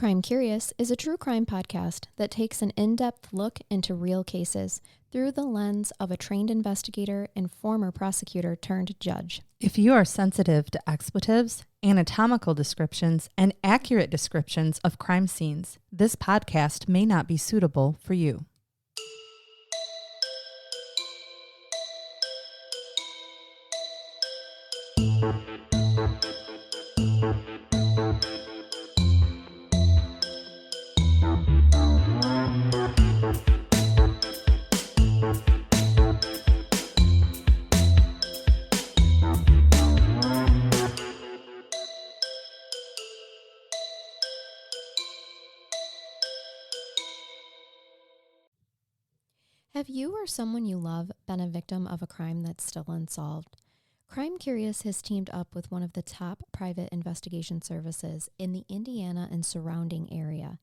Crime Curious is a true crime podcast that takes an in-depth look into real cases through the lens of a trained investigator and former prosecutor turned judge. If you are sensitive to expletives, anatomical descriptions, and accurate descriptions of crime scenes, this podcast may not be suitable for you. Have you or someone you love been a victim of a crime that's still unsolved? Crime Curious has teamed up with one of the top private investigation services in the Indiana and surrounding area.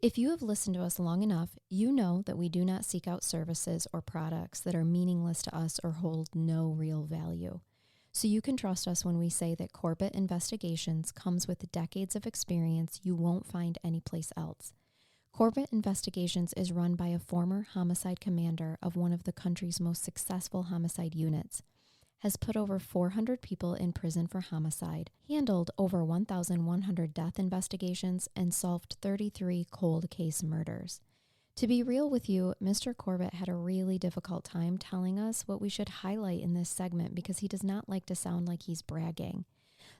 If you have listened to us long enough, you know that we do not seek out services or products that are meaningless to us or hold no real value. So you can trust us when we say that Corbett Investigations comes with decades of experience you won't find anyplace else. Corbett Investigations is run by a former homicide commander of one of the country's most successful homicide units, has put over 400 people in prison for homicide, handled over 1,100 death investigations, and solved 33 cold case murders. To be real with you, Mr. Corbett had a really difficult time telling us what we should highlight in this segment because he does not like to sound like he's bragging.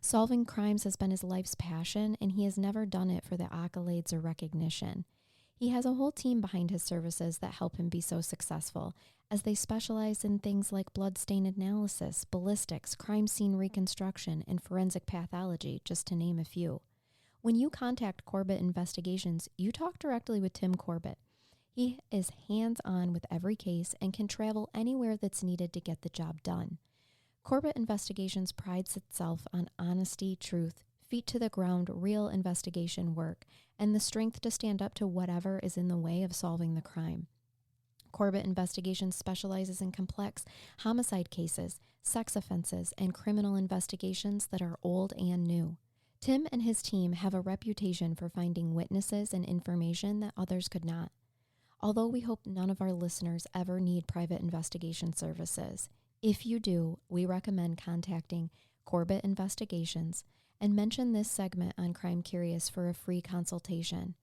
Solving crimes has been his life's passion, and he has never done it for the accolades or recognition. He has a whole team behind his services that help him be so successful, as they specialize in things like blood stain analysis, ballistics, crime scene reconstruction, and forensic pathology, just to name a few. When you contact Corbett Investigations, you talk directly with Tim Corbett. He is hands-on with every case and can travel anywhere that's needed to get the job done. Corbett Investigations prides itself on honesty, truth, feet to the ground, real investigation work, and the strength to stand up to whatever is in the way of solving the crime. Corbett Investigations specializes in complex homicide cases, sex offenses, and criminal investigations that are old and new. Tim and his team have a reputation for finding witnesses and information that others could not. Although we hope none of our listeners ever need private investigation services, if you do, we recommend contacting Corbett Investigations and mention this segment on Crime Curious for a free consultation.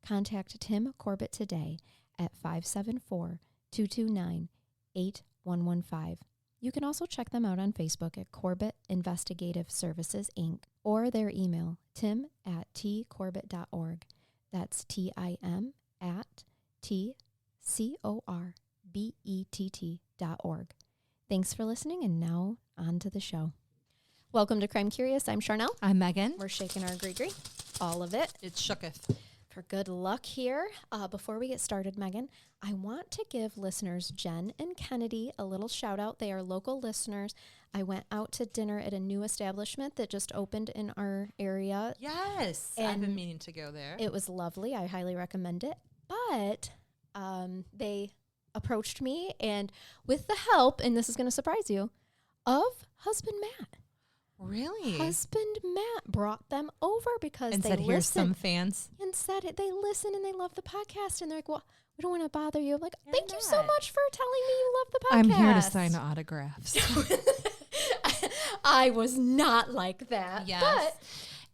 Contact Tim Corbett today at 574-229-8115. You can also check them out on Facebook at Corbett Investigative Services, Inc., or their email, tim@tcorbett.org. That's tim@tcorbett.org. Thanks for listening, and now on to the show. Welcome to Crime Curious. I'm Charnell. I'm Megan. We're shaking our gree-gree. All of it. It's shooketh. For good luck here. Before we get started, Megan, I want to give listeners Jen and Kennedy a little shout out. They are local listeners. I went out to dinner at a new establishment that just opened in our area. Yes. I've been meaning to go there. It was lovely. I highly recommend it. But they approached me, and with the help, and this is going to surprise you, of husband Matt. Really? Husband Matt brought them over because and they said, listen. here's some fans. And said it. They listen and they love the podcast. And they're like, well, we don't want to bother you. I'm like, Why thank you so not? much for telling me you love the podcast. I'm here to sign autographs. I was not like that. Yes. But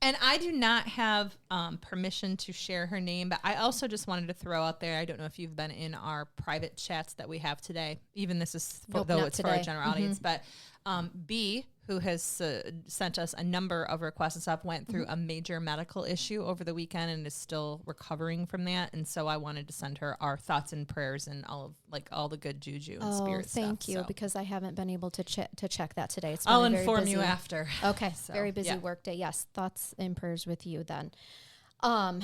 and I do not have permission to share her name, but I also just wanted to throw out there, I don't know if you've been in our private chats that we have today. Even this is, Nope, though not it's today. for our general audience, but B, who has sent us a number of requests and stuff, went through a major medical issue over the weekend and is still recovering from that. And so I wanted to send her our thoughts and prayers and all the good juju and spirit stuff. Thank you, so. because I haven't been able to check that today. It's I'll been a very inform busy, you after. Okay, So, very busy yeah. work day. Yes, thoughts and prayers with you then. And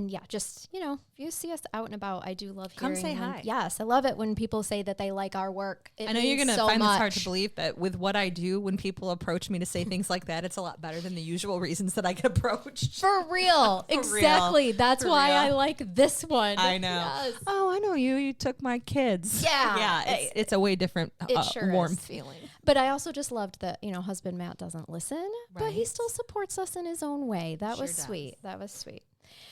yeah, just, if you see us out and about, I do love hearing. Come say hi. Yes, I love it when people say that they like our work. I know you're going to find this hard to believe, but with what I do, when people approach me to say things like that, it's a lot better than the usual reasons that I get approached. For real. For Exactly. real. That's For why real. I like this one. I know. Yes. Oh, I know you. You took my kids. Yeah. Yeah. It's a way different, It sure warm is. feeling. But I also just loved that, husband Matt doesn't listen, but he Right. still supports us in his own way. That Sure was does. sweet. That was sweet.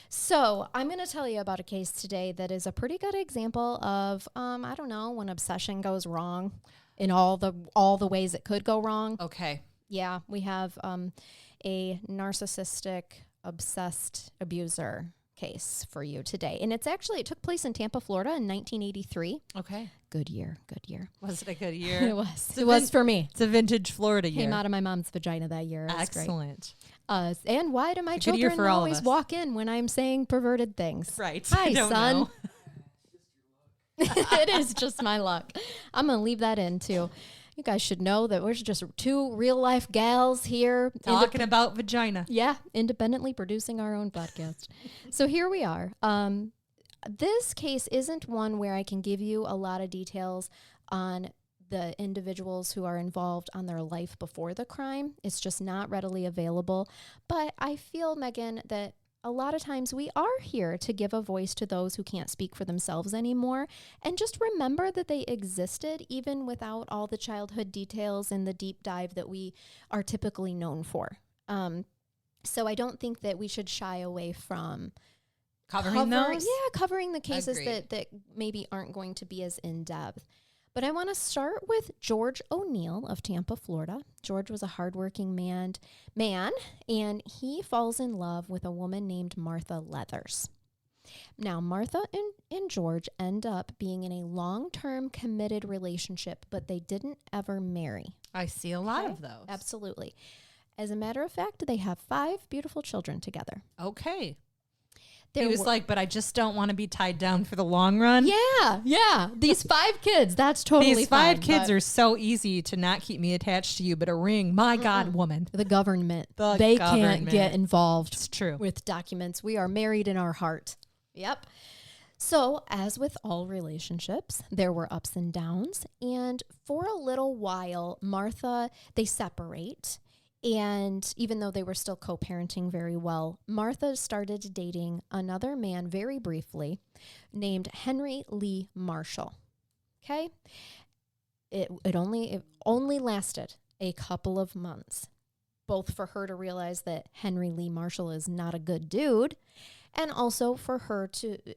So I'm going to tell you about a case today that is a pretty good example of, I don't know, when obsession goes wrong in all the ways it could go wrong. Okay. Yeah, we have a narcissistic, obsessed abuser case for you today. And it took place in Tampa, Florida in 1983. Okay. Good year. Was it a good year? It was. It was for me. It's a vintage Florida year. Came out of my mom's vagina that year. Excellent. And why do my It's a good year children for all of always us. walk in when I'm saying perverted things? Right. Hi, I don't son. know. It is just my luck. I'm going to leave that in too. You guys should know that we're just two real life gals here. Talking about vagina. Yeah, independently producing our own podcast. So here we are. This case isn't one where I can give you a lot of details on the individuals who are involved on their life before the crime. It's just not readily available. But I feel, Megan, that a lot of times we are here to give a voice to those who can't speak for themselves anymore, and just remember that they existed even without all the childhood details and the deep dive that we are typically known for. So I don't think that we should shy away from Covering those? Yeah, covering the cases Agreed. that maybe aren't going to be as in-depth. But I want to start with George O'Neill of Tampa, Florida. George was a hardworking man, and he falls in love with a woman named Martha Leathers. Now, Martha and George end up being in a long-term committed relationship, but they didn't ever marry. I see a lot of those. Absolutely. As a matter of fact, they have 5 beautiful children together. Okay. There He was were- like, but I just don't want to be tied down for the long run. Yeah. These 5 kids, that's totally These fine. 5 kids are so easy to not keep me attached to you, but a ring, my God, woman. the government. The They can't government. get involved It's true. with documents. We are married in our heart. Yep. So, as with all relationships, there were ups and downs. And for a little while, they separate. And even though they were still co-parenting very well, Martha started dating another man very briefly named Henry Lee Marshall. Okay? It only lasted a couple of months, both for her to realize that Henry Lee Marshall is not a good dude, and also for her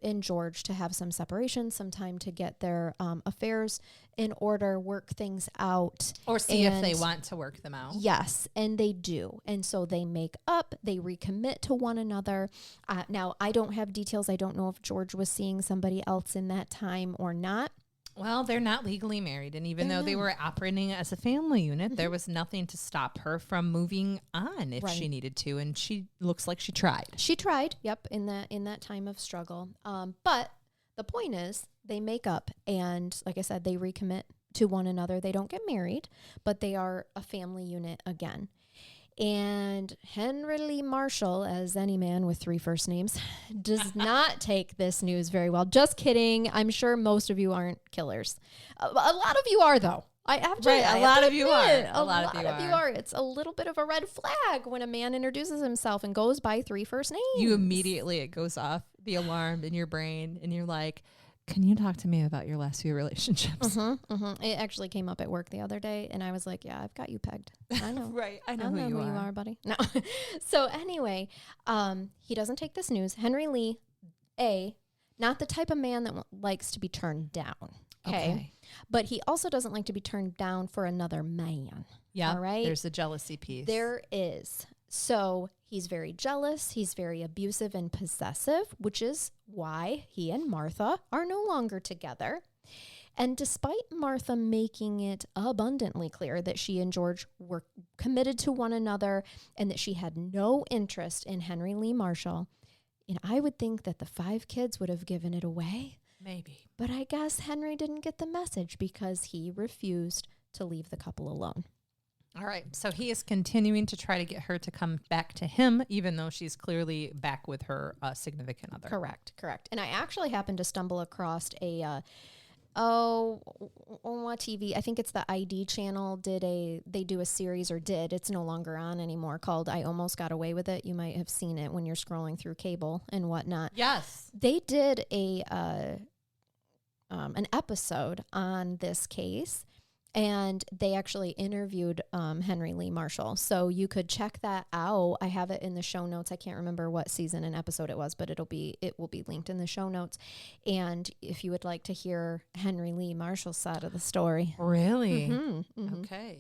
and George to have some separation, some time to get their affairs in order, work things out. Or see if they want to work them out. Yes, and they do. And so they make up, they recommit to one another. Now, I don't have details. I don't know if George was seeing somebody else in that time or not. Well, they're not legally married. And even though they were operating as a family unit, there was nothing to stop her from moving on if she needed to. And she looks like she tried. She tried, yep, in that time of struggle. But the point is, they make up, and like I said, they recommit to one another. They don't get married, but they are a family unit again. And Henry Lee Marshall, as any man with 3 first names, does not take this news very well. Just kidding. I'm sure most of you aren't killers. A lot of you are, though. A lot of you are. It's a little bit of a red flag when a man introduces himself and goes by 3 first names. It goes off the alarm in your brain, and you're like, can you talk to me about your last few relationships? It actually came up at work the other day, and I was like, yeah, I've got you pegged. I know. Right. I know who you are, buddy. No. So anyway, he doesn't take this news. Henry Lee, not the type of man that likes to be turned down. Okay. But he also doesn't like to be turned down for another man. Yeah. All right. There's a jealousy piece. There is. So he's very jealous. He's very abusive and possessive, which is why he and Martha are no longer together. And despite Martha making it abundantly clear that she and George were committed to one another and that she had no interest in Henry Lee Marshall, and I would think that the 5 kids would have given it away. Maybe. But I guess Henry didn't get the message because he refused to leave the couple alone. All right. So he is continuing to try to get her to come back to him, even though she's clearly back with her significant other. Correct. And I actually happened to stumble across on what TV? I think it's the ID channel. They do a series, it's no longer on anymore, called I Almost Got Away with It. You might have seen it when you're scrolling through cable and whatnot. Yes. They did an episode on this case. And they actually interviewed Henry Lee Marshall. So you could check that out. I have it in the show notes. I can't remember what season and episode it was, but it will be linked in the show notes. And if you would like to hear Henry Lee Marshall's side of the story. Really? Mm-hmm. Okay.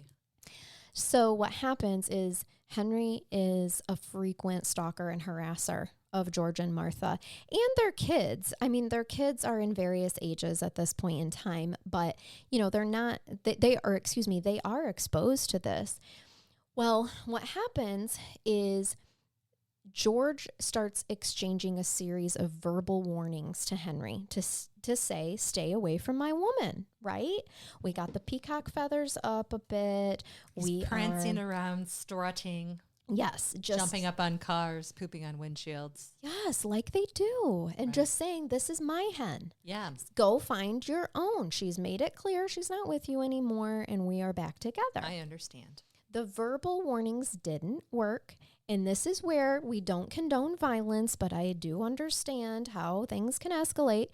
So what happens is Henry is a frequent stalker and harasser of George and Martha and their kids. I mean, their kids are in various ages at this point in time, but they are exposed to this. Well, what happens is George starts exchanging a series of verbal warnings to Henry to say, stay away from my woman, right? We got the peacock feathers up a bit. He's prancing around, strutting. Yes. Just jumping up on cars, pooping on windshields. Yes, like they do. And just saying, this is my hen. Yeah. Go find your own. She's made it clear she's not with you anymore, and we are back together. I understand. The verbal warnings didn't work. And this is where we don't condone violence, but I do understand how things can escalate.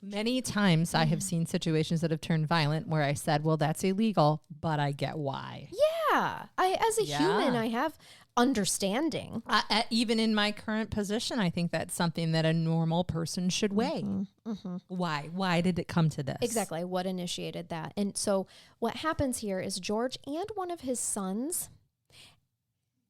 Many times I have seen situations that have turned violent where I said, well, that's illegal, but I get why. Yeah. As a human, I have understanding. Even in my current position, I think that's something that a normal person should weigh. Why? Why did it come to this? Exactly. What initiated that? And so what happens here is George and one of his sons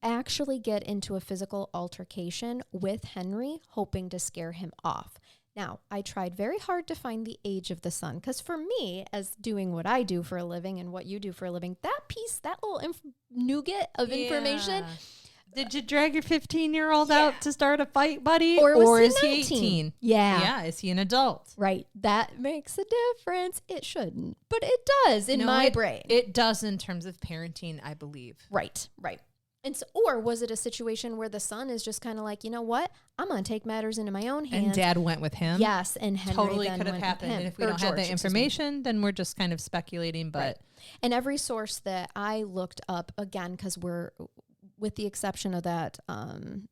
actually get into a physical altercation with Henry, hoping to scare him off. Now, I tried very hard to find the age of the son, because for me, as doing what I do for a living and what you do for a living, that little nougat of information. Did you drag your 15-year-old out to start a fight, buddy? Or is he 18? Yeah. Yeah, is he an adult? Right. That makes a difference. It shouldn't, but it does in my brain. It does in terms of parenting, I believe. Right. And so, or was it a situation where the son is just kind of like, you know what? I'm going to take matters into my own hands. And dad went with him? Yes. And Henry totally then could have went happened. with him. And if we don't have that information, then we're just kind of speculating. But And every source that I looked up, again, because we're, with the exception of that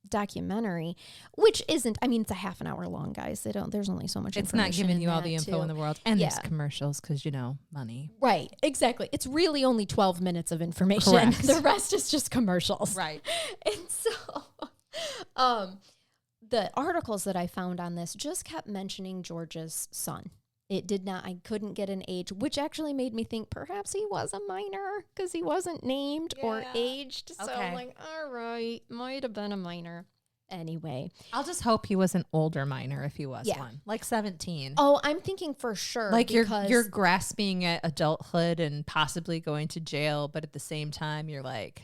documentary, which isn't, I mean, it's a half an hour long, guys. There's only so much information. It's not giving you all the info in the world. And there's commercials because, money. Right, exactly. It's really only 12 minutes of information. Correct. The rest is just commercials. Right. And so the articles that I found on this just kept mentioning George's son. It did not, I couldn't get an age, which actually made me think perhaps he was a minor because he wasn't named or aged. So I'm like, all right, might have been a minor. Anyway. I'll just hope he was an older minor if he was one. Like 17. Oh, I'm thinking for sure. Like you're grasping at adulthood and possibly going to jail, but at the same time you're like,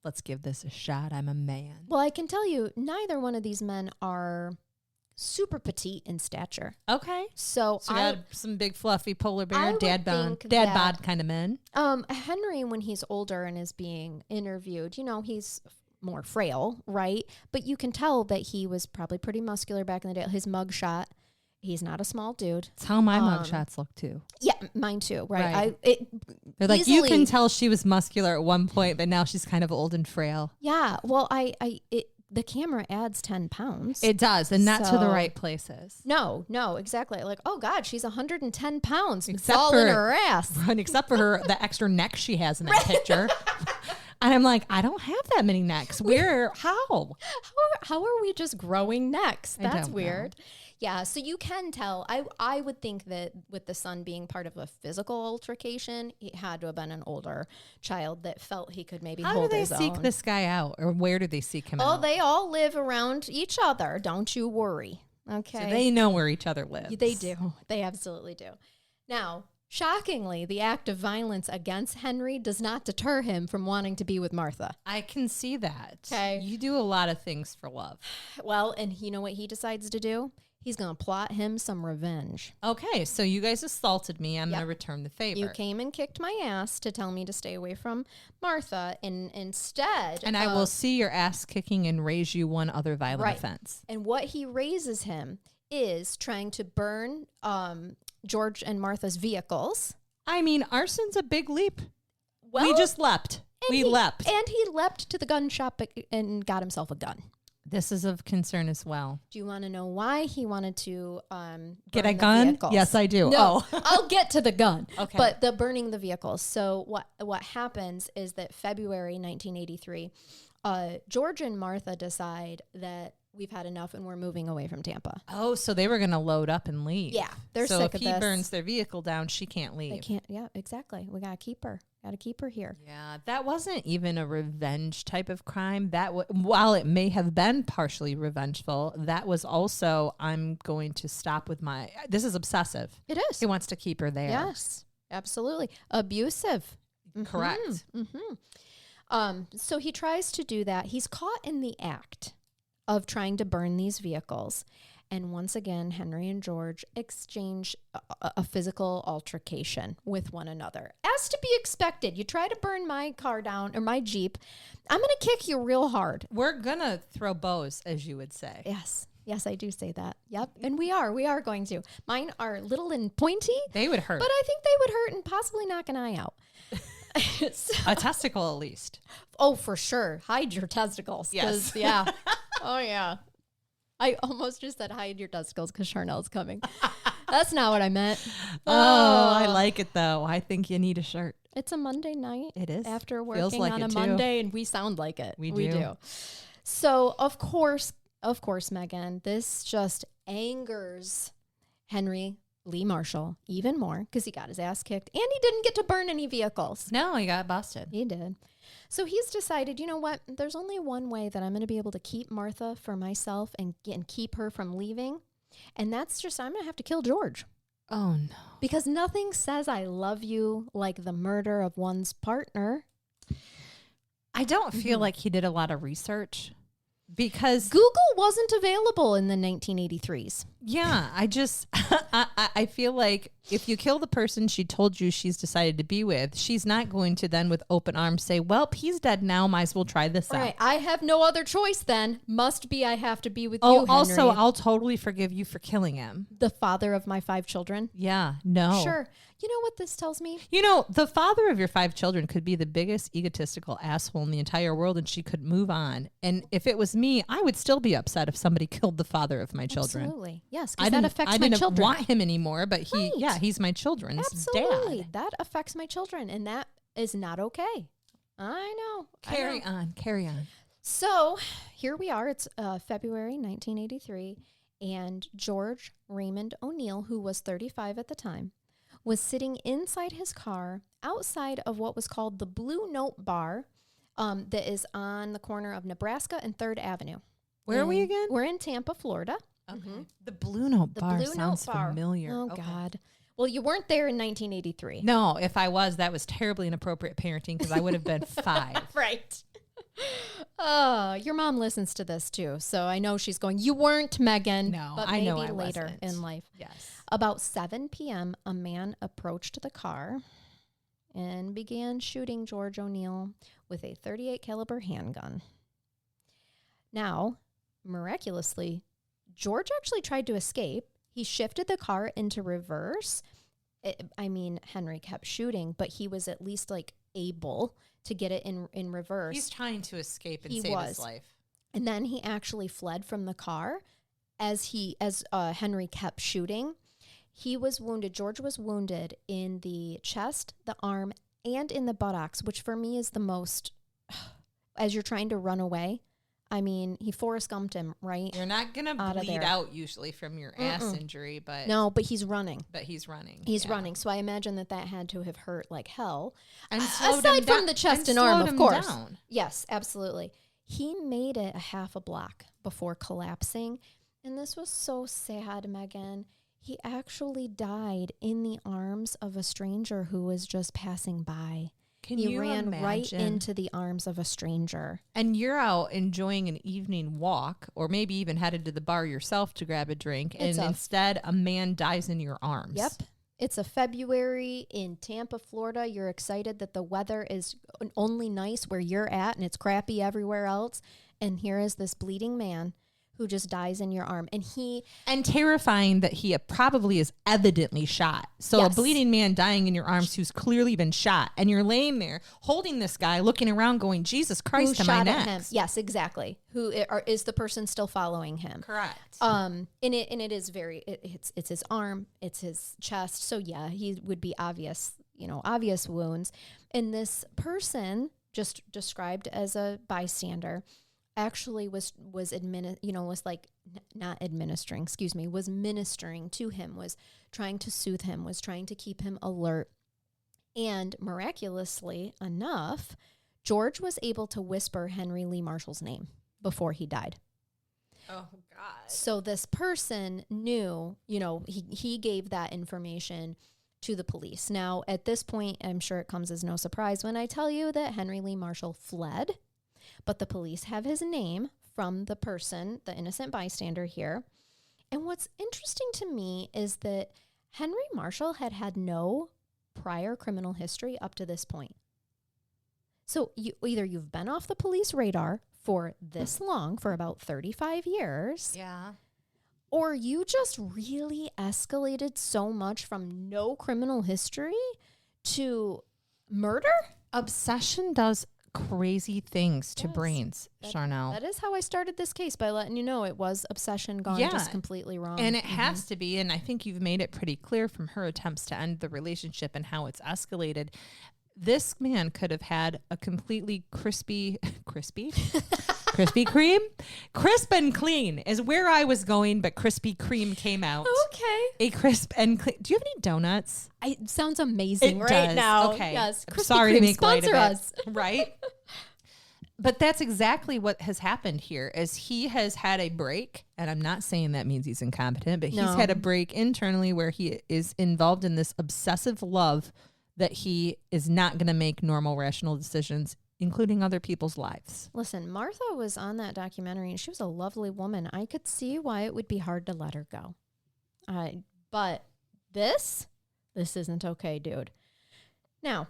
let's give this a shot. I'm a man. Well, I can tell you, neither one of these men are super petite in stature. Okay. So you got some big fluffy polar bear, dad bod kind of men. Henry, when he's older and is being interviewed, he's more frail, right? But you can tell that he was probably pretty muscular back in the day. His mugshot, he's not a small dude. That's how my mugshots look too. Yeah, mine too, right? They're like, you can tell she was muscular at one point, but now she's kind of old and frail. Yeah, well, the camera adds 10 pounds. It does, and not to the right places. No, exactly. Like, oh God, she's 1ten pounds. It's all in her ass. Except for the extra neck she has in that picture. And I'm like, I don't have that many necks. How are we just growing necks? That's weird. Know. Yeah, so you can tell. I would think that with the son being part of a physical altercation, he had to have been an older child that felt he could maybe hold his own. How do they seek this guy out? Or where do they seek him out? Oh, they all live around each other. Don't you worry. Okay. So they know where each other lives. They do. They absolutely do. Now, shockingly, the act of violence against Henry does not deter him from wanting to be with Martha. I can see that. Okay. You do a lot of things for love. Well, and you know what he decides to do? He's going to plot him some revenge. Okay, so you guys assaulted me. I'm going to return the favor. You came and kicked my ass to tell me to stay away from Martha, and instead... And I will see your ass kicking and raise you one other violent offense. And what he raises him is trying to burn George and Martha's vehicles. I mean, arson's a big leap. Well, we just leapt. We leapt. And he leapt to the gun shop and got himself a gun. This is of concern as well. Do you want to know why he wanted to Get burn a the gun? vehicles? Yes, I do. No, Oh. I'll get to the gun. Okay. But the burning the vehicles. So what happens is that February 1983, George and Martha decide that we've had enough and we're moving away from Tampa. Oh, so they were going to load up and leave. Yeah, they're so sick if of he this. burns their vehicle down, she can't leave. They can't. Yeah, exactly. We gotta keep her. Got to keep her here. Yeah, that wasn't even a revenge type of crime. While it may have been partially revengeful, that was also, I'm going to stop with this is obsessive. It is. He wants to keep her there. Yes, absolutely. Abusive. Correct. So he tries to do that. He's caught in the act of trying to burn these vehicles. And once again, Henry and George exchange a physical altercation with one another. As to be expected, you try to burn my car down or my Jeep, I'm going to kick you real hard. We're going to throw bows, as you would say. Yes. Yes, I do say that. Yep. And we are going to. Mine are little and pointy. They would hurt. But I think they would hurt and possibly knock an eye out. A testicle at least. Oh, for sure. Hide your testicles. Yes. Yeah. Oh, yeah. I almost just said hide your testicles because Charnell's coming. That's not what I meant. Oh, I like it, though. I think you need a shirt. It's a Monday night. It is. After Feels working like on it a too. Monday, and we sound like it. We do. do. So, of course, Megan, this just angers Henry Lee Marshall even more because he got his ass kicked and he didn't get to burn any vehicles. No, he got busted. He did. So he's decided, you know what? There's only one way that I'm going to be able to keep Martha for myself and keep her from leaving. And that's just, I'm going to have to kill George. Oh, no. Because nothing says I love you like the murder of one's partner. I don't feel like he did a lot of research because Google wasn't available in the 1983s. yeah, I feel like if you kill the person she told you she's decided to be with, she's not going to then with open arms say, well, he's dead now. Might as well try this Right. out. I have no other choice then. Must be I have to be with you, Oh, Henry. also, I'll totally forgive you for killing him. The father of my 5 children. Yeah, no. Sure. You know what this tells me? You know, the father of your 5 children could be the biggest egotistical asshole in the entire world and she could move on. And if it was me, I would still be upset if somebody killed the father of my children. Absolutely. Yes, because that affects my I children. didn't want him anymore, but Right. he's my children's Absolutely. dad. That affects my children, and that is not okay. I know. Carry on. So here we are. It's February 1983, and George Raymond O'Neill, who was 35 at the time, was sitting inside his car outside of what was called the Blue Note Bar that is on the corner of Nebraska and 3rd Avenue. Where are we again? We're in Tampa, Florida. Okay. The Blue Note The Bar Blue sounds Note Bar. familiar. Oh, Okay. God. Well, you weren't there in 1983. No, if I was, that was terribly inappropriate parenting because I would have been 5. Right. Your mom listens to this too, so I know she's going, you weren't, Megan. No, but I maybe know I later wasn't. in life. Yes. About 7 p.m., a man approached the car and began shooting George O'Neill with a .38 caliber handgun. Now, miraculously, George actually tried to escape. He shifted the car into reverse. Henry kept shooting, but he was at least like able to get it in reverse. He's trying to escape and He save was. his life. And then he actually fled from the car as Henry kept shooting. He was wounded. George was wounded in the chest, the arm, and in the buttocks, which for me is the most, as you're trying to run away. I mean, he Forrest Gumped him, right? You're not going to bleed out usually from your ass injury, but No, but he's running. he's running. He's running. So I imagine that had to have hurt like hell. And slowed Aside him from down- the chest and slowed arm, of him course. down. Yes, absolutely. He made it a half a block before collapsing. And this was so sad, Megan. He actually died in the arms of a stranger who was just passing by. Can He you ran right imagine? into the arms of a stranger. And you're out enjoying an evening walk, or maybe even headed to the bar yourself to grab a drink, and instead a man dies in your arms. Yep. It's a February in Tampa, Florida. You're excited that the weather is only nice where you're at and it's crappy everywhere else. And here is this bleeding man who just dies in your arm. And terrifying that he probably is evidently shot. So Yes. a bleeding man dying in your arms who's clearly been shot. And you're laying there holding this guy, looking around going, Jesus Christ, who am I shot at next? him. Yes, exactly. Is the person still following him? Correct. And it is very, it's his arm, it's his chest. So yeah, he would be obvious wounds. And this person, just described as a bystander, actually was ministering to him, was trying to soothe him, was trying to keep him alert. And miraculously enough, George was able to whisper Henry Lee Marshall's name before he died. Oh, God. So this person knew, he gave that information to the police. Now, at this point, I'm sure it comes as no surprise when I tell you that Henry Lee Marshall fled, but the police have his name from the person, the innocent bystander here. And what's interesting to me is that Henry Marshall had no prior criminal history up to this point. So either you've been off the police radar for this long, for about 35 years. Yeah. Or you just really escalated so much from no criminal history to murder? Obsession does crazy things to Yes. brains, Charnell. That is how I started this case, by letting you know it was obsession gone just completely wrong. And it has to be, and I think you've made it pretty clear from her attempts to end the relationship and how it's escalated. This man could have had a completely crispy Krispy crisp and clean is where I was going, but Krispy Kreme came out. Okay. A crisp and clean. Do you have any donuts? It sounds amazing It right does. now. Okay. Yes. I'm Krispy sorry to Kreme, make light of sponsor it. us. Right? But that's exactly what has happened here is he has had a break, and I'm not saying that means he's incompetent, but he's had a break internally where he is involved in this obsessive love that he is not going to make normal, rational decisions, including other people's lives. Listen, Martha was on that documentary, and she was a lovely woman. I could see why it would be hard to let her go. But this isn't okay, dude. Now,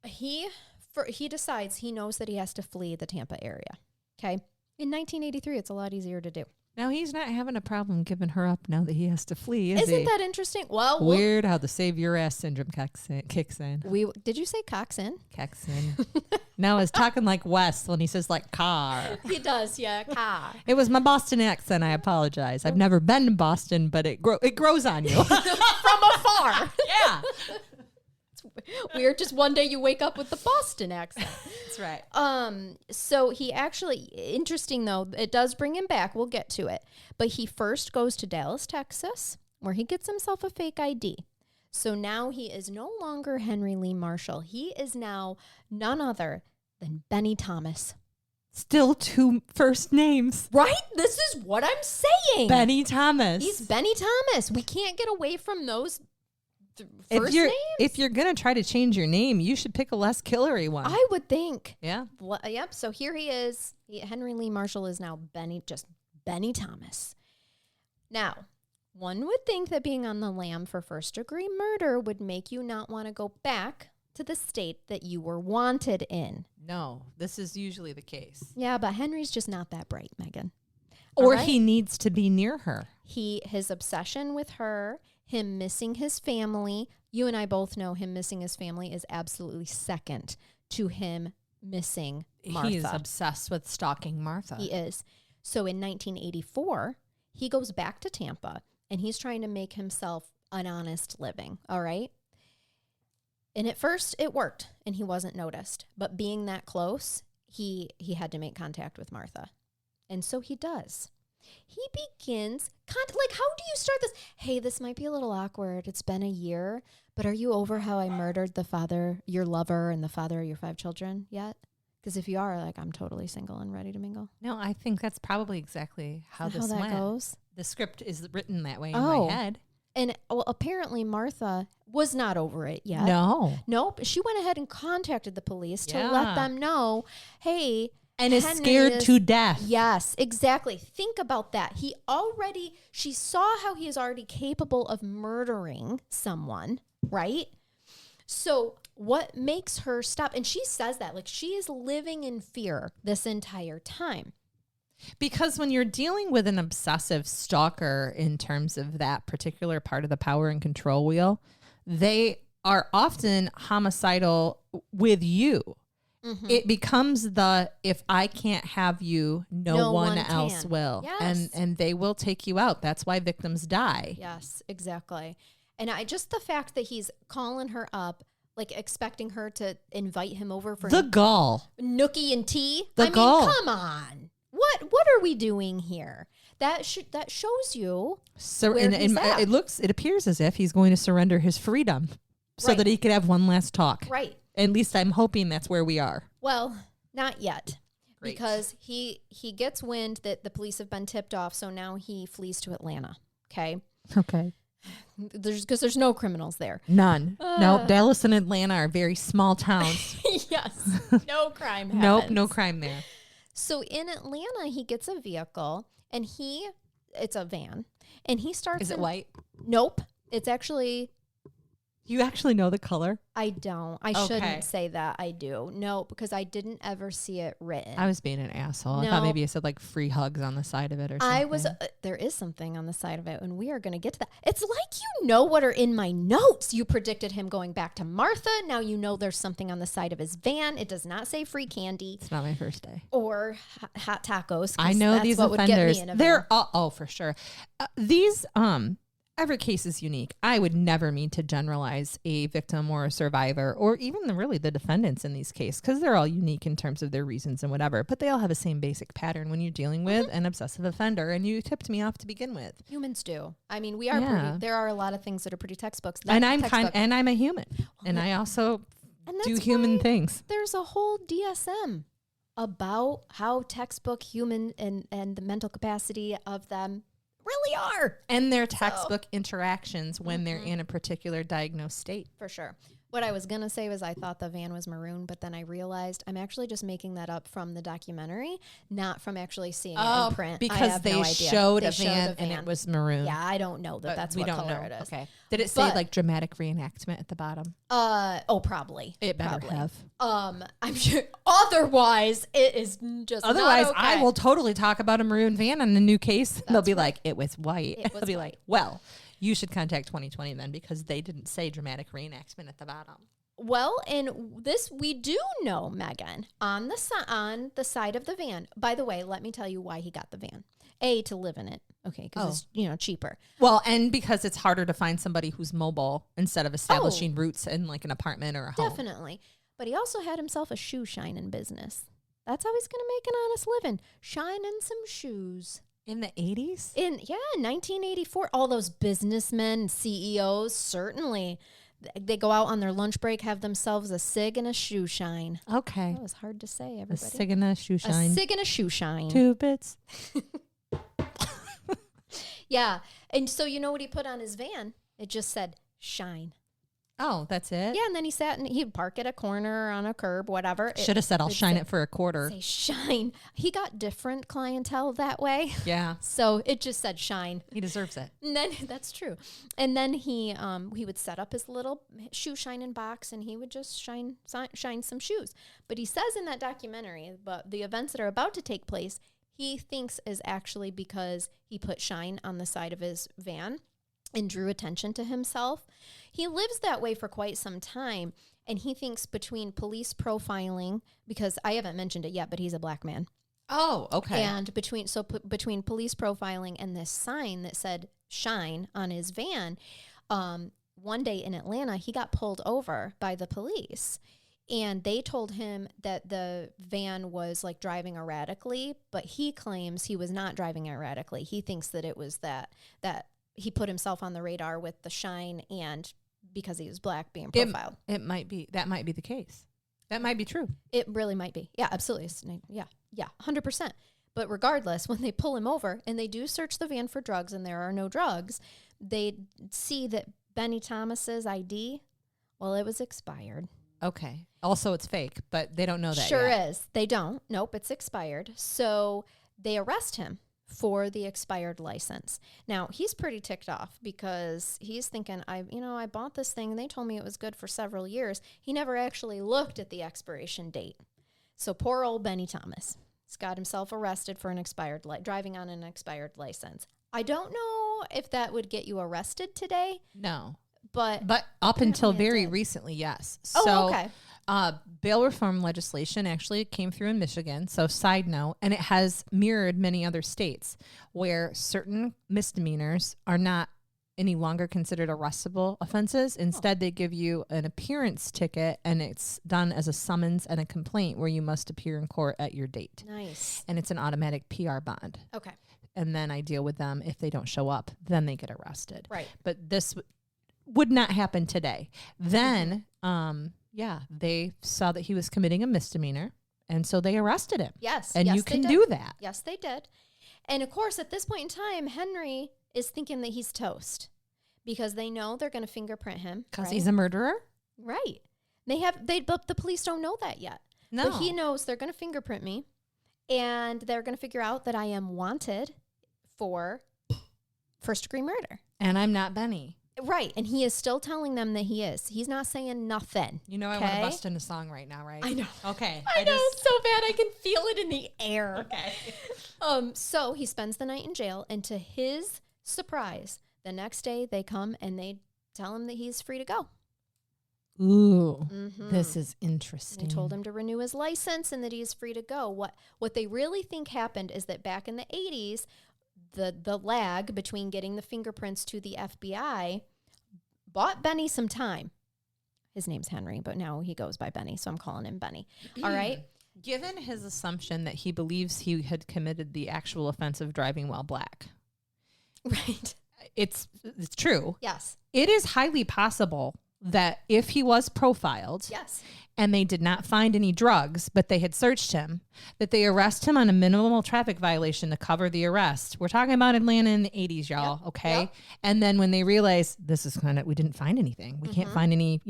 he decides he knows that he has to flee the Tampa area. Okay. In 1983, it's a lot easier to do. Now, he's not having a problem giving her up now that he has to flee, is Isn't he? that interesting? Well, Weird how the save your ass syndrome kicks in. Did you say cocks in? Kicks in. No, I was talking like Wes when he says like car. He does, yeah, car. It was my Boston accent. I apologize. I've never been to Boston, but it grows on you. From afar. Yeah. Weird. Just one day you wake up with the Boston accent. That's right. So he actually, interesting though, it does bring him back. We'll get to it. But he first goes to Dallas, Texas, where he gets himself a fake ID. So now he is no longer Henry Lee Marshall. He is now none other than Benny Thomas. Still two first names. Right? This is what I'm saying. Benny Thomas. He's Benny Thomas. We can't get away from those first if names. If you're going to try to change your name, you should pick a less killery one. I would think. Yeah. Yep. So here he is. Henry Lee Marshall is now Benny Thomas. Now, one would think that being on the lam for first-degree murder would make you not want to go back to the state that you were wanted in. No, this is usually the case. Yeah, but Henry's just not that bright, Megan. Or he needs to be near her. His obsession with her, him missing his family, you and I both know him missing his family is absolutely second to him missing Martha. He is obsessed with stalking Martha. He is. So in 1984, he goes back to Tampa, and he's trying to make himself an honest living, all right? And at first, it worked, and he wasn't noticed. But being that close, he had to make contact with Martha. And so he does. He begins, how do you start this? Hey, this might be a little awkward. It's been a year, but are you over how I murdered the father, your lover, and the father of your 5 children yet? Because if you are, I'm totally single and ready to mingle. No, I think that's probably exactly how this went. Goes. The script is written that way in my head. And apparently Martha was not over it yet. No. Nope. She went ahead and contacted the police to let them know, hey, and is scared to death. Yes, exactly. Think about that. She saw how he is already capable of murdering someone, right? So what makes her stop? And she says that, she is living in fear this entire time. Because when you're dealing with an obsessive stalker in terms of that particular part of the power and control wheel, they are often homicidal with you. Mm-hmm. It becomes the, if I can't have you, no one else can. will. Yes. And they will take you out. That's why victims die. Yes, exactly. And just the fact that he's calling her up, like expecting her to invite him over for The gall. nookie and tea. Gall. Mean, come on. What are we doing here? That shows you where he's at. It appears as if he's going to surrender his freedom so that he could have one last talk. Right. At least I'm hoping that's where we are. Well, not yet. Great. Because he gets wind that the police have been tipped off, so now he flees to Atlanta. Okay. Okay. Because there's no criminals there. None. Nope. Dallas and Atlanta are very small towns. Yes. No crime happens. Nope. No crime there. So in Atlanta, he gets a vehicle, and it's a van, and he starts. Is it white? Nope. It's actually. You actually know the color? I don't. I shouldn't say that. I do. No, because I didn't ever see it written. I was being an asshole. I thought maybe it said like free hugs on the side of it or something. There is something on the side of it, and we are going to get to that. It's like you know what are in my notes. You predicted him going back to Martha. Now you know there's something on the side of his van. It does not say free candy. It's not my first day. Or hot tacos. I know that's these what offenders. Would get me in a They're van. for sure. These every case is unique. I would never mean to generalize a victim or a survivor or even the defendants in these cases because they're all unique in terms of their reasons and whatever, but they all have the same basic pattern when you're dealing with an obsessive offender, and you tipped me off to begin with. Humans do. I mean, we are there are a lot of things that are pretty textbooks. And I'm a human. And I also do human things. There's a whole DSM about how textbook human and the mental capacity of them really are. And their textbook interactions when they're in a particular diagnosed state. For sure. What I was going to say was I thought the van was maroon, but then I realized I'm actually just making that up from the documentary, not from actually seeing it in print. Because they showed a van and it was maroon. Yeah, I don't know that's what color it is. Okay. Did it say like dramatic reenactment at the bottom? Probably. It better have. I'm sure. Otherwise, it is just Otherwise, not okay. I will totally talk about a maroon van in a new case. They'll be like, it was white. It was They'll be like, well, you should contact 2020 then because they didn't say dramatic reenactment at the bottom. Well, and this we do know, Megan, on the side of the van. By the way, let me tell you why he got the van. To live in it. Okay, because it's cheaper. Well, and because it's harder to find somebody who's mobile instead of establishing roots in like an apartment or a home. Definitely. But he also had himself a shoe shining business. That's how he's going to make an honest living. Shining some shoes. In the 80s? 1984. All those businessmen, CEOs, certainly. They go out on their lunch break, have themselves a cig and a shoe shine. Okay. That was hard to say, everybody. A cig and a shoe shine. A cig and a shoe shine. 2 bits. Yeah. And so you know what he put on his van? It just said, shine. Oh, that's it? Yeah, and then he sat and he'd park at a corner on a curb, whatever. Should have said, I'll shine it for a quarter. Say shine. He got different clientele that way. Yeah. So it just said shine. He deserves it. And then that's true. And then he would set up his little shoe shining box and he would just shine some shoes. But he says in that documentary, but the events that are about to take place, he thinks is actually because he put shine on the side of his van and drew attention to himself. He lives that way for quite some time, and he thinks between police profiling, because I haven't mentioned it yet, but he's a black man. Oh, okay. And between police profiling and this sign that said shine on his van, one day in Atlanta, he got pulled over by the police. And they told him that the van was like driving erratically, but he claims he was not driving erratically. He thinks that it was that he put himself on the radar with the shine and because he was black being profiled. That might be the case. That might be true. It really might be. Yeah, absolutely. Yeah, 100%. But regardless, when they pull him over and they do search the van for drugs and there are no drugs, they see that Benny Thomas's ID, well, it was expired. Okay. Also, it's fake, but they don't know that Sure yet. is. They don't. Nope, it's expired. So they arrest him for the expired license. Now, he's pretty ticked off because he's thinking, I bought this thing and they told me it was good for several years. He never actually looked at the expiration date. So poor old Benny Thomas. He's got himself arrested for driving on an expired license. I don't know if that would get you arrested today. No. But up until very recently, yes. Oh, okay. Bail reform legislation actually came through in Michigan. So side note, and it has mirrored many other states where certain misdemeanors are not any longer considered arrestable offenses. Instead, they give you an appearance ticket, and it's done as a summons and a complaint where you must appear in court at your date. Nice. And it's an automatic PR bond. Okay. And then I deal with them. If they don't show up, then they get arrested. Right. But this would not happen today. Then, they saw that he was committing a misdemeanor, and so they arrested him. Yes. And you can do that. Yes, they did. And of course, at this point in time, Henry is thinking that he's toast because they know they're going to fingerprint him. Because he's a murderer? Right. But the police don't know that yet. No. But he knows they're going to fingerprint me, and they're going to figure out that I am wanted for first-degree murder. And I'm not Benny. Right. And he is still telling them that he is. He's not saying nothing. You know I want to bust in a song right now, right? I know. Okay. I know so bad. I can feel it in the air. Okay. So he spends the night in jail, and to his surprise, the next day they come and they tell him that he's free to go. Ooh, This is interesting. They told him to renew his license and that he's free to go. What they really think happened is that back in the 80s, the lag between getting the fingerprints to the FBI bought Benny some time. His name's Henry, but now he goes by Benny, so I'm calling him Benny. All right? Given his assumption that he believes he had committed the actual offense of driving while black. Right. It's true. Yes. It is highly possible that if he was profiled, yes, and they did not find any drugs, but they had searched him, that they arrest him on a minimal traffic violation to cover the arrest. We're talking about Atlanta in the 80s, y'all, okay? Yep. And then when they realize this is we didn't find anything. We can't find any,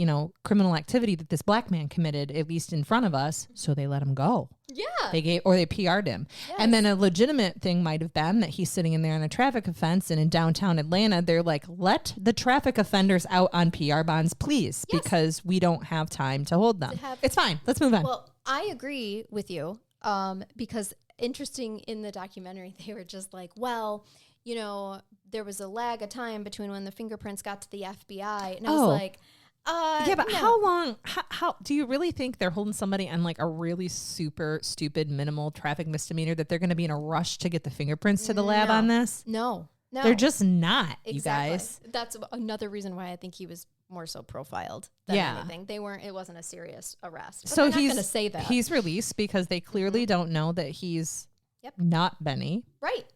criminal activity that this black man committed, at least in front of us, so they let him go. Yeah. They PR'd him. Yes. And then a legitimate thing might have been that he's sitting in there on a traffic offense, and in downtown Atlanta, they're like, let the traffic offenders out on PR bonds, please, because we don't have time to hold them. It's fine. Let's move on. Well, I agree with you because interesting in the documentary, they were just like, well, there was a lag of time between when the fingerprints got to the FBI. And I was like, but how long, how do you really think they're holding somebody on like a really super stupid minimal traffic misdemeanor that they're going to be in a rush to get the fingerprints to the lab on this? No. They're just not, exactly. You guys. That's another reason why I think he was more so profiled than anything. It wasn't a serious arrest. But so he's going to say that. He's released because they clearly don't know that he's not Benny. Right.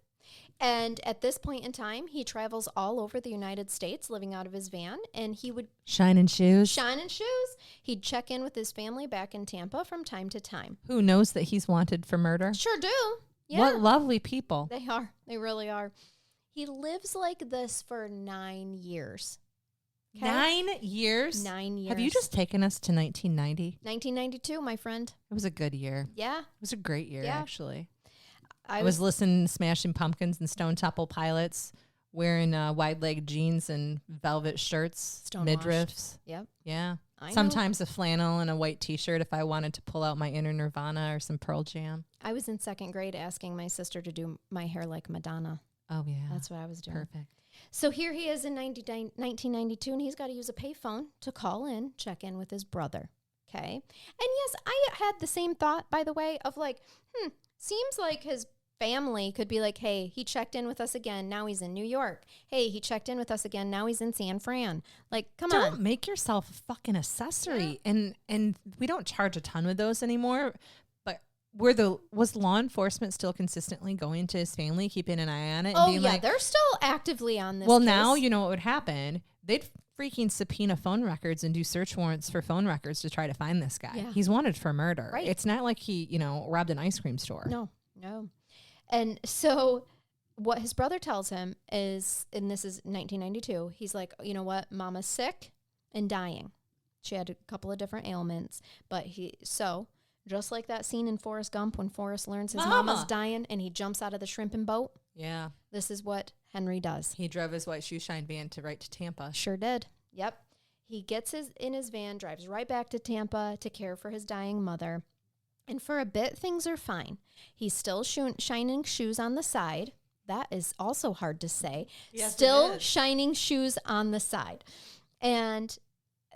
And at this point in time, he travels all over the United States living out of his van, and he would Shining shoes. He'd check in with his family back in Tampa from time to time. Who knows that he's wanted for murder? Sure do. Yeah. What lovely people. They are. They really are. He lives like this for 9 years. Okay? 9 years? 9 years. Have you just taken us to 1990? 1992, my friend. It was a good year. Yeah. It was a great year, actually. I was listening to Smashing Pumpkins and Stone Temple Pilots, wearing wide-leg jeans and velvet shirts, midriffs. Yep. Yeah. Sometimes a flannel and a white T-shirt if I wanted to pull out my inner Nirvana or some Pearl Jam. I was in 2nd grade asking my sister to do my hair like Madonna. Oh, yeah. That's what I was doing. Perfect. So here he is in 1992, and he's got to use a payphone to call in, check in with his brother. Okay. And yes, I had the same thought, by the way, of like, seems like his family could be like, hey, he checked in with us again. Now he's in New York. Hey, he checked in with us again. Now he's in San Fran. Like, come on. Don't make yourself a fucking accessory. Yeah. And we don't charge a ton with those anymore. But was law enforcement still consistently going to his family, keeping an eye on it? And being like, they're still actively on this Well, case. now you know what would happen. They'd freaking subpoena phone records and do search warrants for phone records to try to find this guy. Yeah. He's wanted for murder. Right. It's not like he, robbed an ice cream store. No. And so what his brother tells him is, and this is 1992, he's like, you know what? Mama's sick and dying. She had a couple of different ailments, but just like that scene in Forrest Gump when Forrest learns his mama's dying and he jumps out of the shrimping boat. Yeah. This is what Henry does. He drove his white shoe shine van right to Tampa. Sure did. Yep. He gets in his van, drives right back to Tampa to care for his dying mother. And for a bit, things are fine. He's still shining shoes on the side. That is also hard to say. Yes, Still it is. shining shoes on the side. And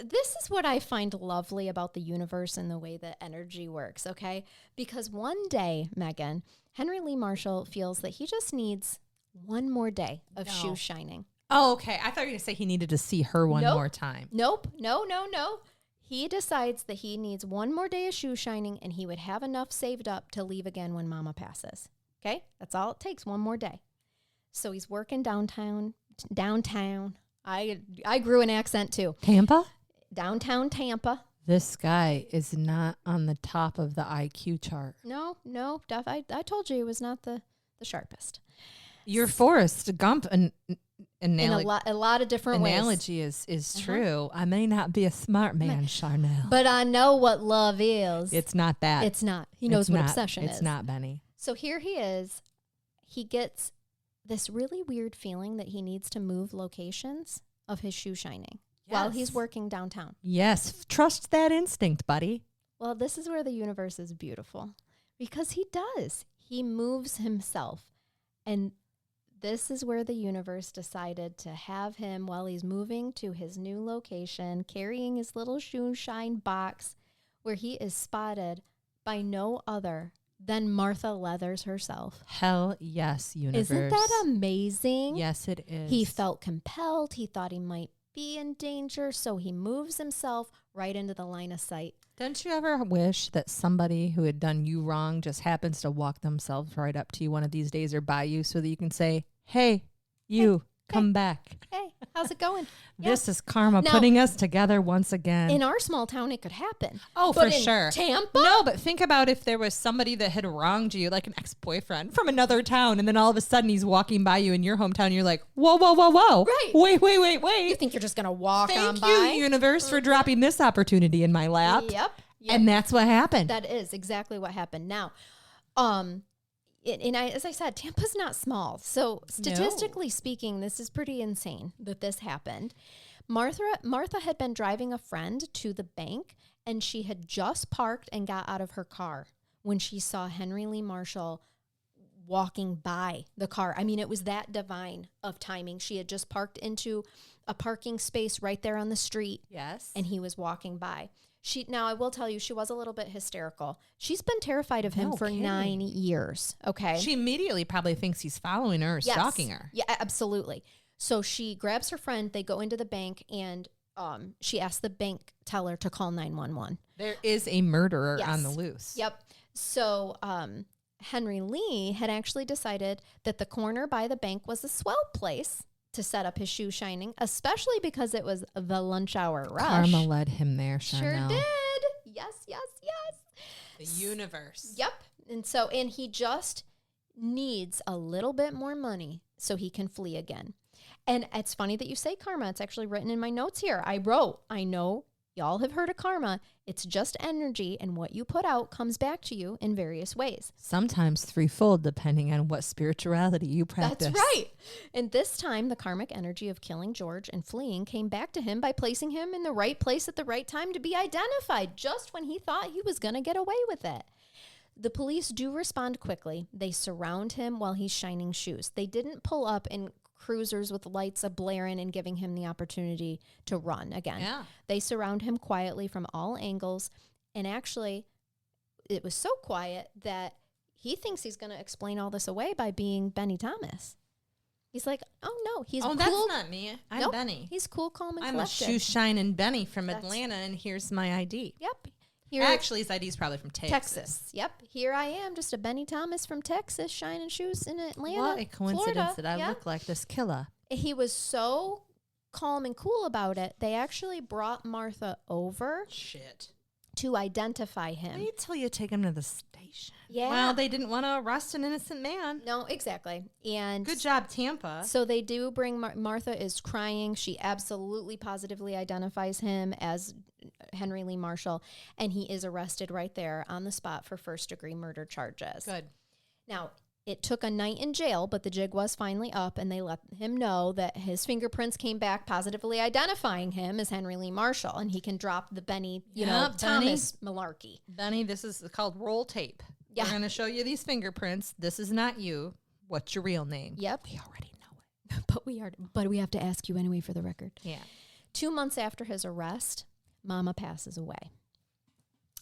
this is what I find lovely about the universe and the way that energy works, okay? Because one day, Megan, Henry Lee Marshall feels that he just needs one more day of shoes shining. Oh, okay. I thought you were going to say he needed to see her one more time. Nope. No. He decides that he needs one more day of shoe shining and he would have enough saved up to leave again when Mama passes. Okay? That's all it takes, one more day. So he's working downtown. I grew an accent too. Tampa? Downtown Tampa. This guy is not on the top of the IQ chart. No. I told you he was not the sharpest. Your Forrest Gump In a lot of different analogy ways. is true. I may not be a smart man, Charnell. But I know what love is. It's not that. It's not. He knows what obsession is. It's not, Benny. So here he is. He gets this really weird feeling that he needs to move locations of his shoe shining while he's working downtown. Yes. Trust that instinct, buddy. Well, this is where the universe is beautiful because he does. He moves himself. And this is where the universe decided to have him while he's moving to his new location, carrying his little shoe shine box, where he is spotted by no other than Martha Leathers herself. Hell yes, universe. Isn't that amazing? Yes, it is. He felt compelled. He thought he might be in danger, so he moves himself right into the line of sight. Don't you ever wish that somebody who had done you wrong just happens to walk themselves right up to you one of these days or by you so that you can say, hey, come back. Hey, how's it going? This is karma putting us together once again. In our small town, it could happen. Oh, but for sure. Tampa? No, but think about if there was somebody that had wronged you, like an ex-boyfriend from another town, and then all of a sudden he's walking by you in your hometown, and you're like, whoa. Right. Wait. You think you're just going to walk on Thank by? you, universe, for dropping this opportunity in my lap. Yep. And that's what happened. That is exactly what happened. Now, as I said, Tampa's not small. So statistically speaking, this is pretty insane that this happened. Martha had been driving a friend to the bank, and she had just parked and got out of her car when she saw Henry Lee Marshall walking by the car. I mean, it was that divine of timing. She had just parked into a parking space right there on the street. Yes. And he was walking by. Now, I will tell you, she was a little bit hysterical. She's been terrified of him for 9 years, okay? She immediately probably thinks he's following her or stalking her. Yeah, absolutely. So she grabs her friend, they go into the bank, and she asks the bank teller to call 911. There is a murderer on the loose. Yep. So Henry Lee had actually decided that the corner by the bank was a swell place to set up his shoe shining, especially because it was the lunch hour rush. Karma led him there, Charnell. Sure did. Yes. The universe. Yep. And he just needs a little bit more money so he can flee again. And it's funny that you say karma. It's actually written in my notes here. I know y'all have heard of karma. It's just energy, and what you put out comes back to you in various ways. Sometimes threefold, depending on what spirituality you practice. That's right. And this time, the karmic energy of killing George and fleeing came back to him by placing him in the right place at the right time to be identified, just when he thought he was going to get away with it. The police do respond quickly. They surround him while he's shining shoes. They didn't pull up in cruisers with lights a-blaring and giving him the opportunity to run again. Yeah. They surround him quietly from all angles. And actually, it was so quiet that he thinks he's going to explain all this away by being Benny Thomas. He's like, oh, no. He's cool. That's not me. I'm Benny. He's cool, calm, and I'm collected. a shoe shining Benny from Atlanta, and here's my ID. Yep. Actually, his ID is probably from Texas. Yep. Here I am, just a Benny Thomas from Texas, shining shoes in Atlanta. What a coincidence that I look like this killer. He was so calm and cool about it. They actually brought Martha over to identify him. Wait till you take him to the station. Yeah. Well, they didn't want to arrest an innocent man. No, exactly. And good job, Tampa. So they do bring Martha is crying. She absolutely positively identifies him as Henry Lee Marshall, and he is arrested right there on the spot for first-degree murder charges. Good. Now, It took a night in jail, but the jig was finally up, and they let him know that his fingerprints came back positively identifying him as Henry Lee Marshall, and he can drop the Benny, Thomas malarkey. Benny, this is called roll tape. Yeah. We're going to show you these fingerprints. This is not you. What's your real name? Yep. We already know it. But we have to ask you anyway for the record. Yeah. 2 months after his arrest, Mama passes away.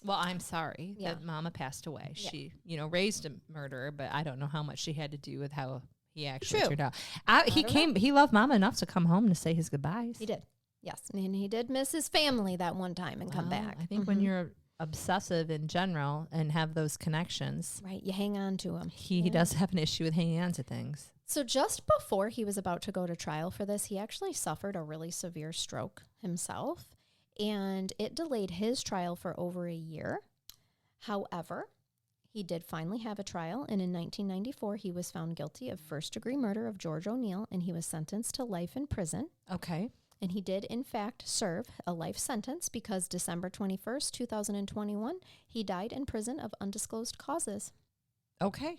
Well, I'm sorry that Mama passed away. Yeah. She, raised a murderer, but I don't know how much she had to do with how he actually turned out. He loved Mama enough to come home to say his goodbyes. He did. Yes. And he did miss his family that one time and come back. I think when you're obsessive in general and have those connections. Right. You hang on to him. He does have an issue with hanging on to things. So just before he was about to go to trial for this, he actually suffered a really severe stroke himself. And it delayed his trial for over a year. However, he did finally have a trial, and in 1994, he was found guilty of first-degree murder of George O'Neill, and he was sentenced to life in prison. Okay. And he did, in fact, serve a life sentence because December 21st, 2021, he died in prison of undisclosed causes. Okay.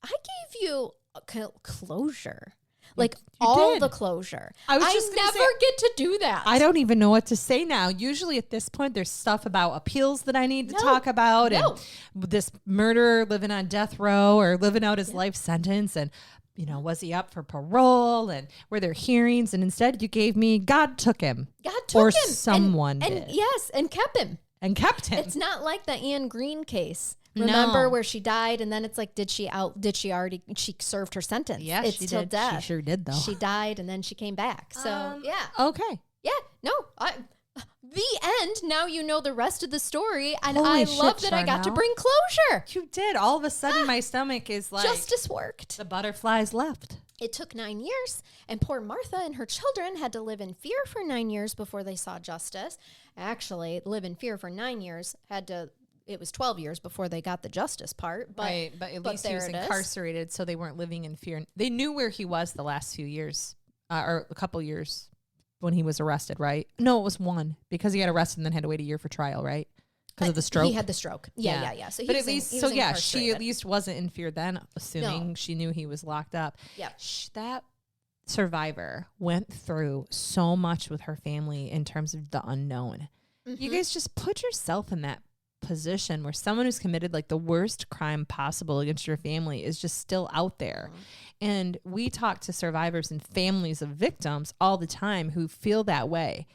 I gave you closure. Like the closure. I never get to do that. I don't even know what to say now. Usually at this point, there's stuff about appeals that I need to talk about. And this murderer living on death row or living out his life sentence. And, was he up for parole? And were there hearings? And instead you gave me, God took him. Or someone did. Yes, and kept him. It's not like the Anne Green case. Remember where she died, and then it's like, she served her sentence? Yeah, it's she till did. death. She sure did, though. She died, and then she came back. So, yeah. Okay. Yeah, no, the end. Now you know the rest of the story, and Holy I shit, love that I got to bring closure. You did. All of a sudden, my stomach is like... Justice worked. The butterflies left. It took 9 years, and poor Martha and her children had to live in fear for 9 years before they saw justice. Actually, live in fear for 9 years, it was 12 years before they got the justice part. But, right, but at least he was incarcerated, so they weren't living in fear. They knew where he was the last few years, or a couple years when he was arrested, right? No, it was one, because he got arrested and then had to wait a year for trial, right? Because of the stroke. He had the stroke. Yeah. So but at least, she at least wasn't in fear then, assuming she knew he was locked up. Yeah. That survivor went through so much with her family in terms of the unknown. Mm-hmm. You guys just put yourself in that position where someone who's committed like the worst crime possible against your family is just still out there. Mm-hmm. And we talk to survivors and families of victims all the time who feel that way.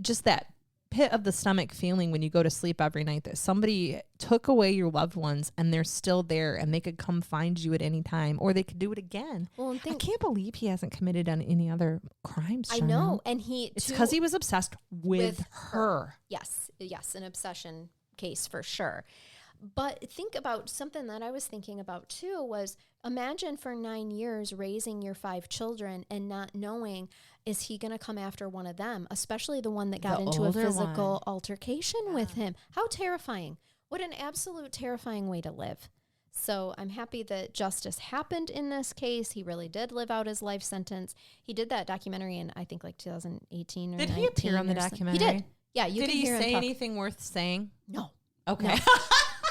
Just that pit of the stomach feeling when you go to sleep every night that somebody took away your loved ones and they're still there and they could come find you at any time, or they could do it again. Well, I can't believe he hasn't committed on any other crimes. I know. And it's because he was obsessed with her. Yes, an obsession case for sure. But think about something that I was thinking about too was imagine for 9 years raising your 5 children and not knowing, is he going to come after one of them, especially the one that got into a physical altercation with him? How terrifying. What an absolute terrifying way to live. So I'm happy that justice happened in this case. He really did live out his life sentence. He did that documentary in, I think, like 2018 or 19. Did he appear on the documentary? He did. Yeah, you did can hear him talk. Did he say anything worth saying? No. Okay.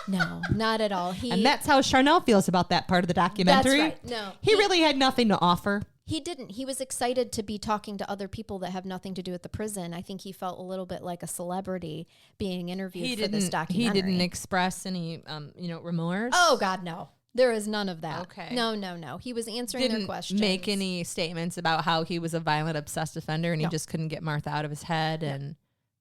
No, not at all. And that's how Charnell feels about that part of the documentary. That's right. No. He really had nothing to offer. He didn't. He was excited to be talking to other people that have nothing to do with the prison. I think he felt a little bit like a celebrity being interviewed for this documentary. He didn't express any, remorse? Oh, God, no. There is none of that. Okay. No. He was answering their questions. Didn't make any statements about how he was a violent, obsessed offender and he just couldn't get Martha out of his head and...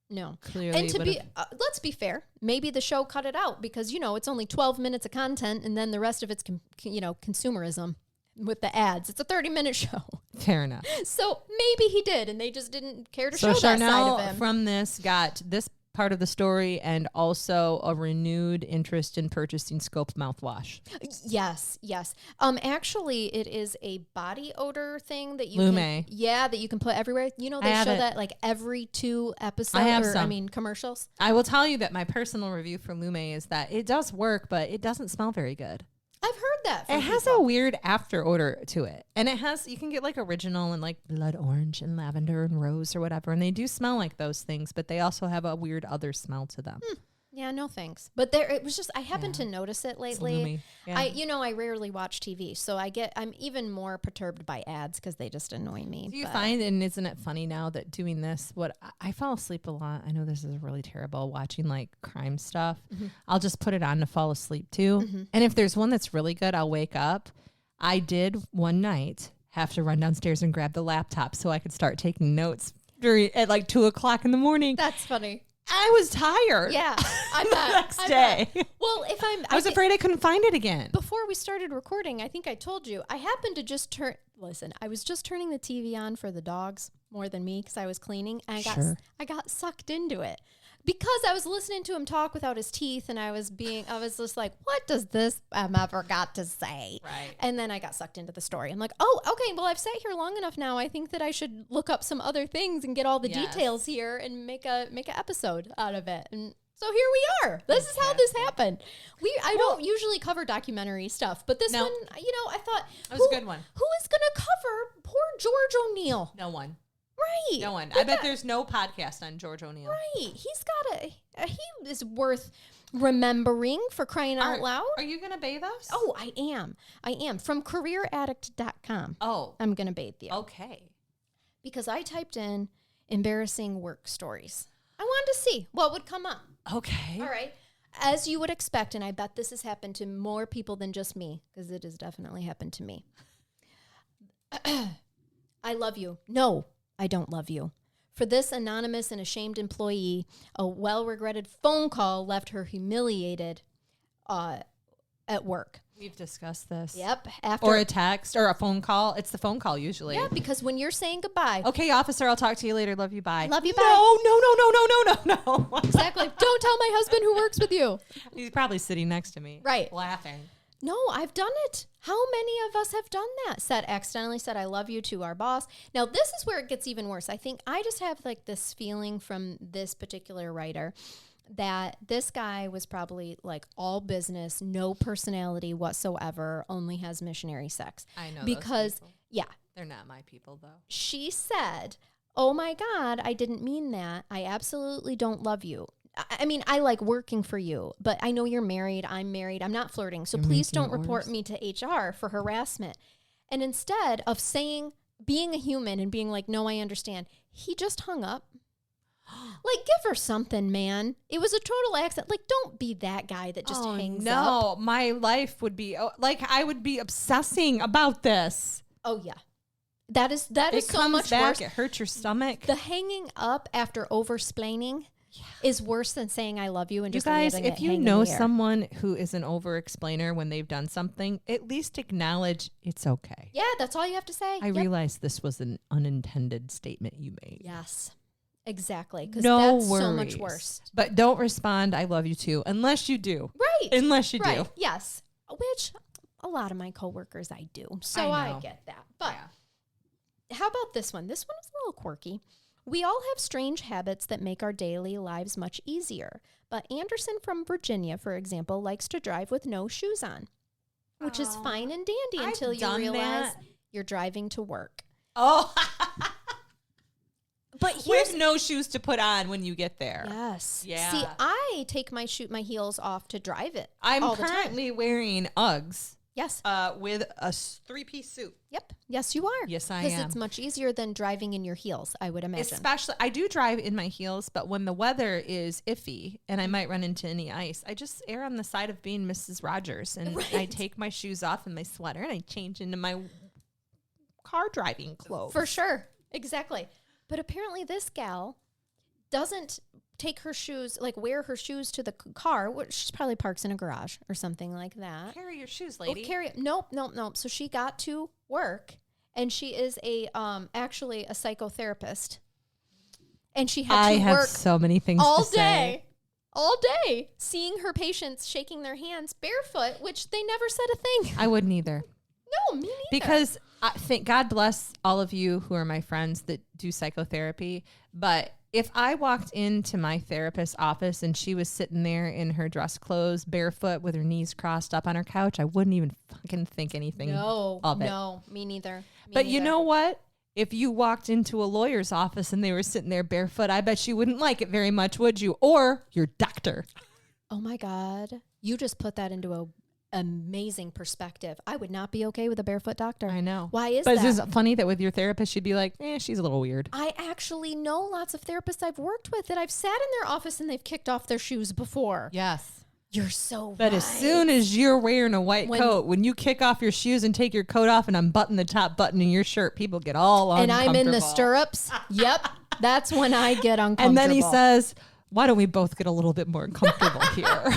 No. Clearly. And to be, let's be fair, maybe the show cut it out because, it's only 12 minutes of content and then the rest of it's, consumerism with the ads. It's a 30-minute show. Fair enough. So maybe he did and they just didn't care to show that Charnell side of him. From this got this part of the story and also a renewed interest in purchasing Scope mouthwash. Yes. Actually, it is a body odor thing that you Lume. that you can put everywhere. They show that like every 2 episodes commercials. I will tell you that my personal review for Lume is that it does work, but it doesn't smell very good. I've heard that. It has a weird after odor to it. And you can get like original and like blood orange and lavender and rose or whatever. And they do smell like those things, but they also have a weird other smell to them. Yeah, no thanks. But it was just, I happened to notice it lately. Yeah. I rarely watch TV, so I'm even more perturbed by ads because they just annoy me. Do you find, and isn't it funny now that doing this, I fall asleep a lot. I know this is really terrible watching like crime stuff. Mm-hmm. I'll just put it on to fall asleep too. Mm-hmm. And if there's one that's really good, I'll wake up. I did one night have to run downstairs and grab the laptop so I could start taking notes at like 2:00 in the morning. That's funny. I was tired. Yeah, I the bet. next day. Well, I was afraid I couldn't find it again. Before we started recording, I think I told you, I happened to just I was just turning the TV on for the dogs more than me because I was cleaning, and I got sucked into it because I was listening to him talk without his teeth, and I was just like, what does this ever got to say? Right. And then I got sucked into the story. I'm like, oh, okay, well, I've sat here long enough now. I think that I should look up some other things and get all the details here and make an episode out of it. And so here we are. This is how this happened. I don't usually cover documentary stuff, but this one, I thought that was a good one. Who is going to cover poor George O'Neill? No one. Right. No one. I bet there's no podcast on George O'Neill. Right. He is worth remembering, for crying out loud. Are you going to bathe us? Oh, I am. From careeraddict.com. Oh. I'm going to bathe you. Okay. Because I typed in embarrassing work stories. I wanted to see what would come up. Okay. All right. As you would expect, and I bet this has happened to more people than just me, because it has definitely happened to me. I love you. No, I don't love you. For this anonymous and ashamed employee, a well-regretted phone call left her humiliated at work. We've discussed this. Yep. Or a text or a phone call. It's the phone call usually. Yeah, because when you're saying goodbye. Okay, officer, I'll talk to you later. Love you. Bye. Love you. Bye. No. Exactly. Don't tell my husband who works with you. He's probably sitting next to me. Right. Laughing. No, I've done it. How many of us have done that? Accidentally said I love you to our boss. Now, this is where it gets even worse. I think I just have like this feeling from this particular writer that this guy was probably like all business, no personality whatsoever, only has missionary sex. I know. Because, those people. yeah. They're not my people, though. She said, oh my God, I didn't mean that. I absolutely don't love you. I mean, I like working for you, but I know you're married. I'm married. I'm not flirting. So please don't report me to HR for harassment. And instead of being a human and being like, no, I understand, he just hung up. Like, give her something, man. It was a total accident. Like, don't be that guy that just hangs up. No, my life would be I would be obsessing about this. Oh yeah, that is so much worse. It hurts your stomach. The hanging up after over-splaining is worse than saying I love you and just you guys, leaving if it you hang know in the air. someone who is an over-explainer when they've done something, at least acknowledge it's okay. Yeah, that's all you have to say. I realize this was an unintended statement you made. Yes. Exactly, because no that's worries. so much worse. But don't respond, I love you too, unless you do. Right. Unless you do. Yes. Which a lot of my coworkers I do. So I get that. But how about this one? This one is a little quirky. We all have strange habits that make our daily lives much easier. But Anderson from Virginia, for example, likes to drive with no shoes on, which is fine and dandy until you realize you're driving to work. Oh, but with no shoes to put on when you get there. Yes. Yeah. See, I take my heels off to drive it. I'm all the currently wearing Uggs. Yes. With a 3-piece suit. Yep. Yes, you are. Yes, I am. Because it's much easier than driving in your heels, I would imagine. Especially, I do drive in my heels, but when the weather is iffy and I might run into any ice, I just err on the side of being Mrs. Rogers. And I take my shoes off and my sweater and I change into my car driving clothes. For sure. Exactly. But apparently this gal doesn't take her shoes, like wear her shoes to the car, which she probably parks in a garage or something like that. Carry your shoes, lady. Nope. So she got to work, and she is actually a psychotherapist, and she had to work so many things all to say. all day, seeing her patients shaking their hands barefoot, which they never said a thing. I wouldn't either. No, me neither. Because I think God bless all of you who are my friends that do psychotherapy. But if I walked into my therapist's office and she was sitting there in her dress clothes, barefoot, with her knees crossed up on her couch, I wouldn't even fucking think anything of it. No, me neither. But you know what? If you walked into a lawyer's office and they were sitting there barefoot, I bet you wouldn't like it very much, would you? Or your doctor. Oh my God. You just put that into a amazing perspective. I would not be okay with a barefoot doctor. I know. Why is But that? is it funny that with your therapist, she'd be like, she's a little weird. I actually know lots of therapists I've worked with that I've sat in their office and they've kicked off their shoes before. Yes. You're so But right. as soon as you're wearing a white coat, when you kick off your shoes and take your coat off and unbutton the top button in your shirt, people get all uncomfortable. And I'm in the stirrups. Yep. That's when I get uncomfortable. And then he says, why don't we both get a little bit more comfortable here?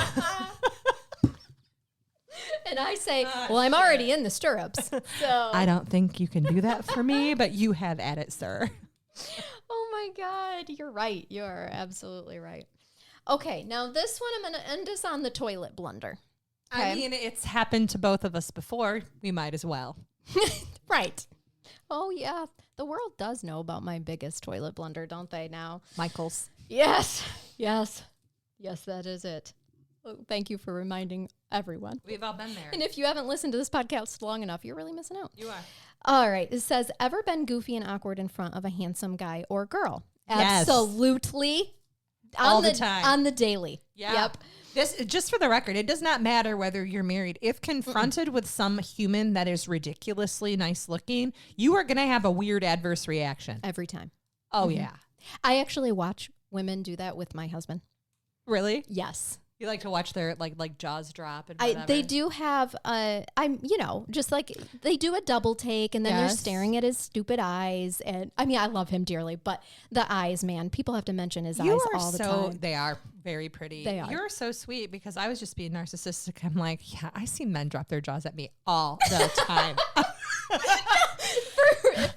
And I say, well, I'm already in the stirrups. So I don't think you can do that for me, but you have at it, sir. Oh my God. You're right. You're absolutely right. Okay. Now this one, I'm going to end us on the toilet blunder. Okay? I mean, it's happened to both of us before. We might as well. Right. Oh yeah. The world does know about my biggest toilet blunder, don't they now? Michael's. Yes. Yes. Yes, that is it. Well, thank you for reminding everyone. We've all been there. And if you haven't listened to this podcast long enough, you're really missing out. You are. All right. It says, ever been goofy and awkward in front of a handsome guy or girl? Yes. Absolutely. All the time. On the daily. Yeah. Yep. This, just for the record, it does not matter whether you're married. If confronted with some human that is ridiculously nice looking, you are going to have a weird adverse reaction. Every time. Oh, yeah. I actually watch women do that with my husband. Really? Yes. You like to watch their like jaws drop and whatever. They do have just like they do a double take and then they're Yes. staring at his stupid eyes, and I mean I love him dearly, but the eyes, man, people have to mention his eyes all the time. They are very pretty. They are. You're so sweet because I was just being narcissistic. I'm like, yeah, I see men drop their jaws at me all the time.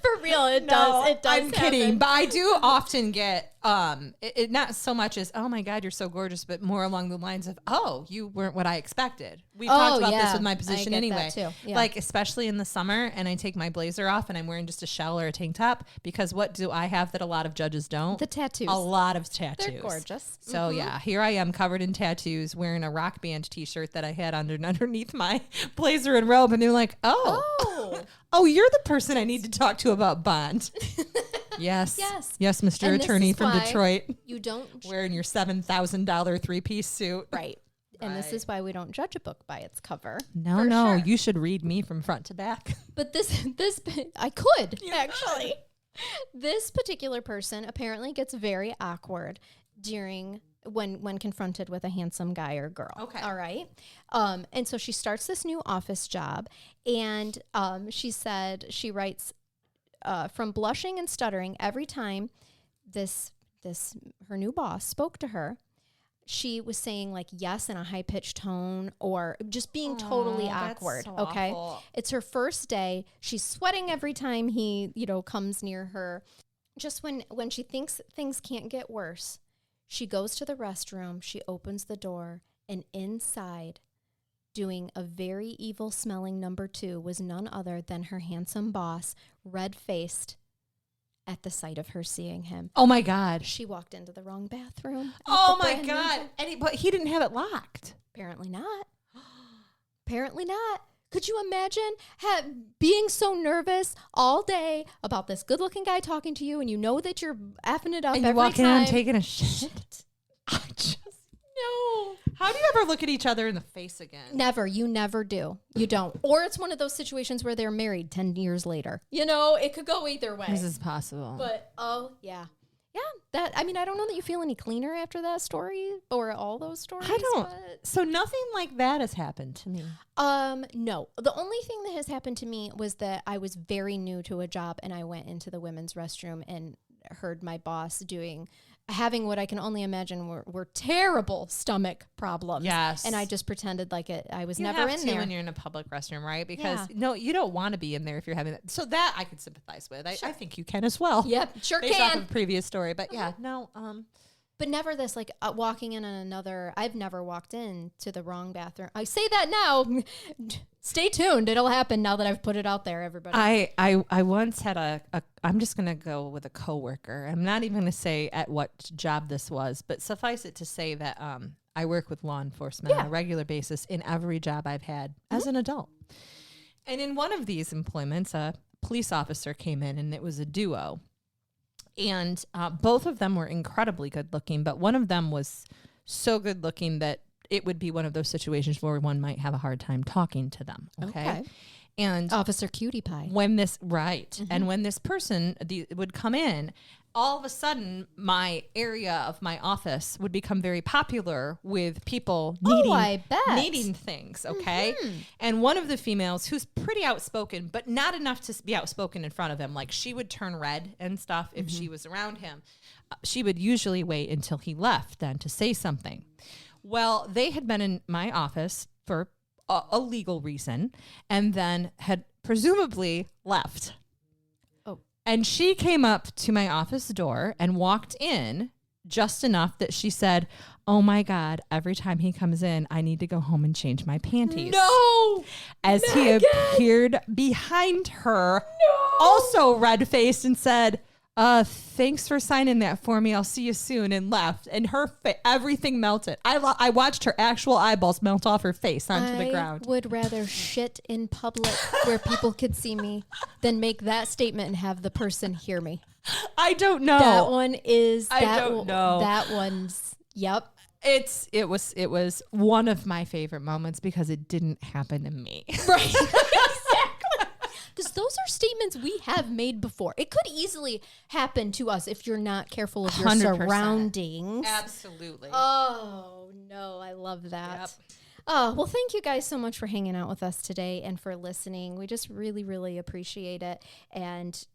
For real, it does. It does. I'm kidding, but I do often get it not so much as, oh my God, you're so gorgeous, but more along the lines of, oh, you weren't what I expected. We talked about this with my position I get anyway. that too. Yeah. Like especially in the summer, and I take my blazer off and I'm wearing just a shell or a tank top because what do I have that a lot of judges don't? The tattoos. A lot of tattoos. They're gorgeous. So yeah, here I am covered in tattoos, wearing a Rock Band T-shirt that I had underneath my blazer and robe, and they're like, oh, you're the person I need to talk to about Bond. Yes, Mr. And this Attorney is from why Detroit, You don't wearing your $7,000 3-piece suit. right. And this is why we don't judge a book by its cover. No, For no, sure. you should read me from front to back. But this I could actually. This particular person apparently gets very awkward during when confronted with a handsome guy or girl. Okay. All right. And so she starts this new office job, and she said she writes from blushing and stuttering every time this her new boss spoke to her. She was saying like yes in a high pitched tone or just being totally that's awkward. so Okay. awful. It's her first day. She's sweating every time he, comes near her. Just when she thinks things can't get worse, she goes to the restroom, she opens the door, and inside, doing a very evil smelling number 2, was none other than her handsome boss, red-faced at the sight of her seeing him. Oh my God. She walked into the wrong bathroom. Oh my God. But he didn't have it locked. Apparently not. Apparently not. Could you imagine being so nervous all day about this good-looking guy talking to you, and you know that you're effing it up And every you walk in time? and taking a shit. I just no. How do you ever look at each other in the face again? Never. You never do. You don't. Or it's one of those situations where they're married 10 years later. It could go either way. This is possible. But, yeah. Yeah. I don't know that you feel any cleaner after that story or all those stories. I don't. But So nothing like that has happened to me. no. The only thing that has happened to me was that I was very new to a job and I went into the women's restroom and heard my boss having what I can only imagine were terrible stomach problems. Yes. And I just pretended like I was You never have in to there. when you're in a public restroom, right? Because Yeah. no, you don't want to be in there if you're having that. So that I could sympathize with. I think you can as well. Yep, sure Based off can. of a previous story, but yeah, no. But never this, like walking in on another. I've never walked in to the wrong bathroom. I say that now. Stay tuned. It'll happen now that I've put it out there, everybody. I once had I'm just going to go with a coworker. I'm not even going to say at what job this was, but suffice it to say that I work with law enforcement on a regular basis in every job I've had as an adult. And in one of these employments, a police officer came in and it was a duo. And both of them were incredibly good looking, but one of them was so good looking that it would be one of those situations where one might have a hard time talking to them. Okay. And Officer Cutie Pie. when this, and when this person would come in, all of a sudden my area of my office would become very popular with people needing things. Okay. And one of the females, who's pretty outspoken, but not enough to be outspoken in front of him. Like, she would turn red and stuff if she was around him. She would usually wait until he left then to say something. Well, they had been in my office for a legal reason, and then had presumably left. Oh. And she came up to my office door and walked in just enough that she said, "Oh my God, every time he comes in, I need to go home and change my panties." No! As Megan! He appeared behind her, also red-faced, and said, "Thanks for signing that for me. I'll see you soon," and left. And her everything melted. I watched her actual eyeballs melt off her face onto the ground. I would rather shit in public where people could see me than make that statement and have the person hear me. I don't know. That one is. I don't know. That one's. Yep. It was one of my favorite moments because it didn't happen to me. Right. Because those are statements we have made before. It could easily happen to us if you're not careful of your 100%. Surroundings. Absolutely. Oh, no. I love that. Yep. Oh, well, thank you guys so much for hanging out with us today and for listening. We just really, really appreciate it. And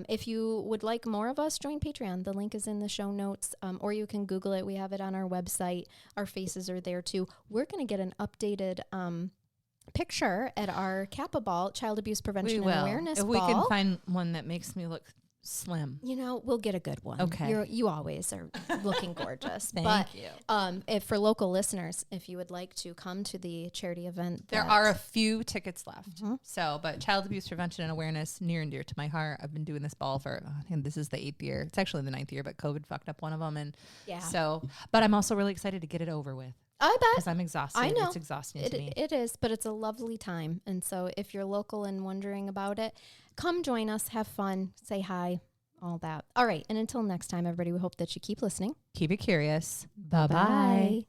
if you would like more of us, join Patreon. The link is in the show notes, or you can Google it. We have it on our website. Our faces are there, too. We're going to get an updated picture at our Kappa Ball, Child Abuse Prevention and Awareness Ball. If we can find one that makes me look slim. We'll get a good one. Okay. You always are looking gorgeous. Thank you. If for local listeners, if you would like to come to the charity event. There are a few tickets left. But Child Abuse Prevention and Awareness, near and dear to my heart. I've been doing this ball for, and this is the 8th year. It's actually the 9th year, but COVID fucked up one of them. And but I'm also really excited to get it over with. I bet. Because I'm exhausted. I know. It's exhausting to me. It is, but it's a lovely time. And so if you're local and wondering about it, come join us, have fun, say hi, all that. All right. And until next time, everybody, we hope that you keep listening. Keep it curious. Bye-bye.